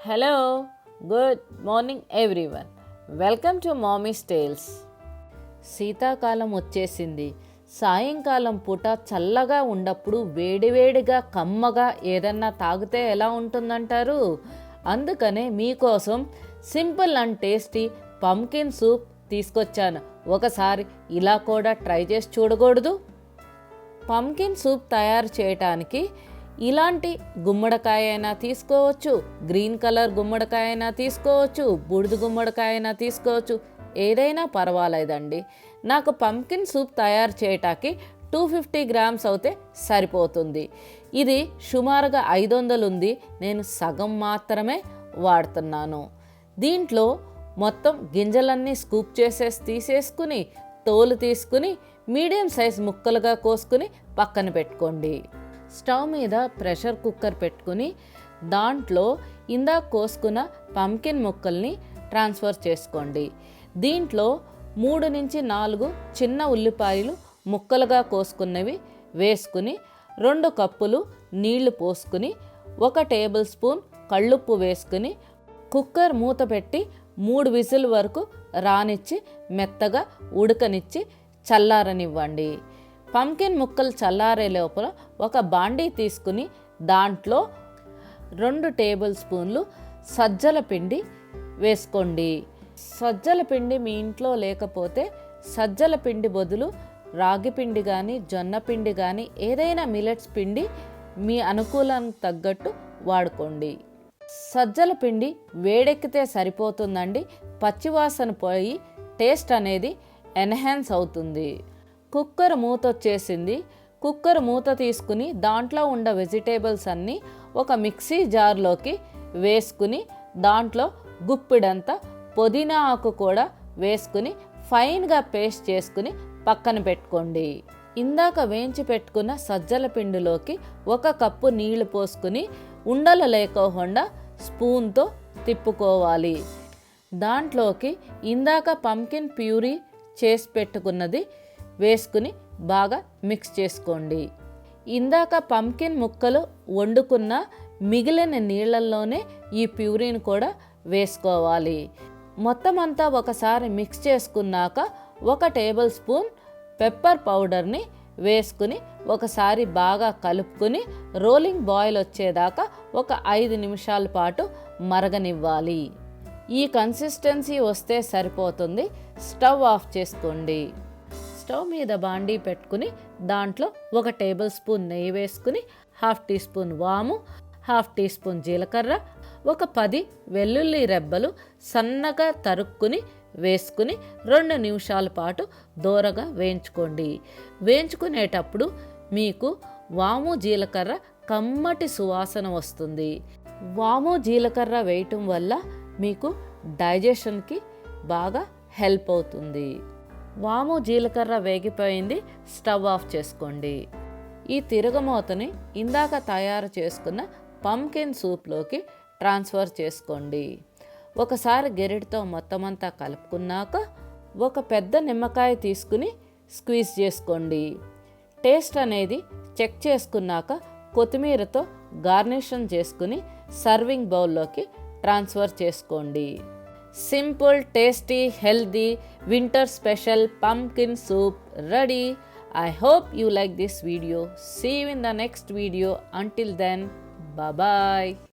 Hello, good morning everyone. Welcome to mummy's tales. శీతాకాలం వచ్చేసింది. సాయంకాలం పూట చల్లగా ఉన్నప్పుడు వేడివేడిగా కమ్మగా ఏదన్నా తాగితే ఎలా ఉంటుందంటారు? అందుకనే మీకోసం simple and tasty pumpkin soup తీసుకొచ్చాను. ఒకసారి ఇలా కూడా ట్రై చేసి చూడకూడదు? పంకిన్ సూప్ తయారు చేయటానికి ఇలాంటి గుమ్మడికాయ అయినా తీసుకోవచ్చు, గ్రీన్ కలర్ గుమ్మడికాయ అయినా తీసుకోవచ్చు, బూడిద గుమ్మడికాయ అయినా తీసుకోవచ్చు, ఏదైనా పర్వాలేదండి. నాకు పంకిన్ సూప్ తయారు చేయటానికి 250 గ్రామ్స్ అయితే సరిపోతుంది. ఇది సుమారుగా 500 ఉంది. నేను సగం మాత్రమే వాడుతున్నాను. దీంట్లో మొత్తం గింజలన్నీ స్కూప్ తీసేసుకుని తోలు తీసుకుని మీడియం సైజ్ ముక్కలుగా కోసుకుని పక్కన పెట్టుకోండి. స్టవ్ మీద ప్రెషర్ కుక్కర్ పెట్టుకుని దాంట్లో ఇందాక కోసుకున్న పంకిన్ ముక్కల్ని ట్రాన్స్ఫర్ చేసుకోండి. దీంట్లో 3 నుంచి 4 చిన్న ఉల్లిపాయలు ముక్కలుగా కోసుకున్నవి వేసుకుని 2 కప్పులు నీళ్లు పోసుకుని 1 టేబుల్ స్పూన్ కళ్ళుప్పు వేసుకుని కుక్కర్ మూత పెట్టి 3 విజిల్ వరకు రానిచ్చి మెత్తగా ఉడకనిచ్చి చల్లారనివ్వండి. పంకిన్ ముక్కలు చల్లారే లోపల ఒక బాండీ తీసుకుని దాంట్లో 2 టేబుల్ స్పూన్లు సజ్జల పిండి వేసుకోండి. సజ్జల పిండి మీ ఇంట్లో లేకపోతే సజ్జల పిండి బదులు రాగి పిండి కానీ జొన్న పిండి కానీ ఏదైనా మిల్లెట్స్ పిండి మీ అనుకూలానికి తగ్గట్టు వాడుకోండి. సజ్జల పిండి వేడెక్కితే సరిపోతుందండి. పచ్చివాసన పోయి టేస్ట్ అనేది ఎన్హాన్స్ అవుతుంది. కుక్కర్ మూత వచ్చేసింది. కుక్కర్ మూత తీసుకుని దాంట్లో ఉన్న వెజిటేబుల్స్ అన్నీ ఒక మిక్సీ జార్లోకి వేసుకుని దాంట్లో గుప్పిడంత పుదీనా ఆకు కూడా వేసుకుని ఫైన్గా పేస్ట్ చేసుకుని పక్కన పెట్టుకోండి. ఇందాక వేయించి పెట్టుకున్న సజ్జల పిండిలోకి 1 కప్పు నీళ్లు పోసుకుని ఉండలు లేకోకుండా స్పూన్తో తిప్పుకోవాలి. దాంట్లోకి ఇందాక పంకిన్ ప్యూరీ చేసి పెట్టుకున్నది వేసుకుని బాగా మిక్స్ చేసుకోండి. ఇందాక పంకిన్ ముక్కలు వండుకున్న మిగిలిన నీళ్ళల్లోనే ఈ ప్యూరీని కూడా వేసుకోవాలి. మొత్తం అంతా ఒకసారి మిక్స్ చేసుకున్నాక 1 టేబుల్ స్పూన్ పెప్పర్ పౌడర్ని వేసుకుని ఒకసారి బాగా కలుపుకుని రోలింగ్ బాయిల్ వచ్చేదాకా ఒక 5 నిమిషాల పాటు మరగనివ్వాలి. ఈ కన్సిస్టెన్సీ వస్తే సరిపోతుంది. స్టవ్ ఆఫ్ చేసుకోండి. స్టవ్ మీద బాండీ పెట్టుకుని దాంట్లో 1 టేబుల్ స్పూన్ నెయ్యి వేసుకుని 1/2 టీ స్పూన్ వాము, 1/2 టీ స్పూన్ జీలకర్ర, ఒక 10 వెల్లుల్లి రెబ్బలు సన్నగా తరుక్కుని వేసుకుని 2 నిమిషాల పాటు దోరగా వేయించుకోండి. వేయించుకునేటప్పుడు మీకు వాము జీలకర్ర కమ్మటి సువాసన వస్తుంది. వాము జీలకర్ర వేయటం వల్ల మీకు డైజెషన్కి బాగా హెల్ప్ అవుతుంది. వాము జీలకర్ర వేగిపోయింది. స్టవ్ ఆఫ్ చేసుకోండి. ఈ తిరగమూతని ఇందాక తయారు చేసుకున్న పంకిన్ సూప్లోకి ట్రాన్స్ఫర్ చేసుకోండి. ఒకసారి గెరిటితో మొత్తం అంతా కలుపుకున్నాక ఒక పెద్ద నిమ్మకాయ తీసుకుని స్క్వీజ్ చేసుకోండి. టేస్ట్ అనేది చెక్ చేసుకున్నాక కొత్తిమీరతో గార్నిషన్ చేసుకుని సర్వింగ్ బౌల్లోకి ట్రాన్స్ఫర్ చేసుకోండి. Simple, tasty, healthy, winter special pumpkin soup ready. I hope you like this video. See you in the next video. Until then, bye-bye.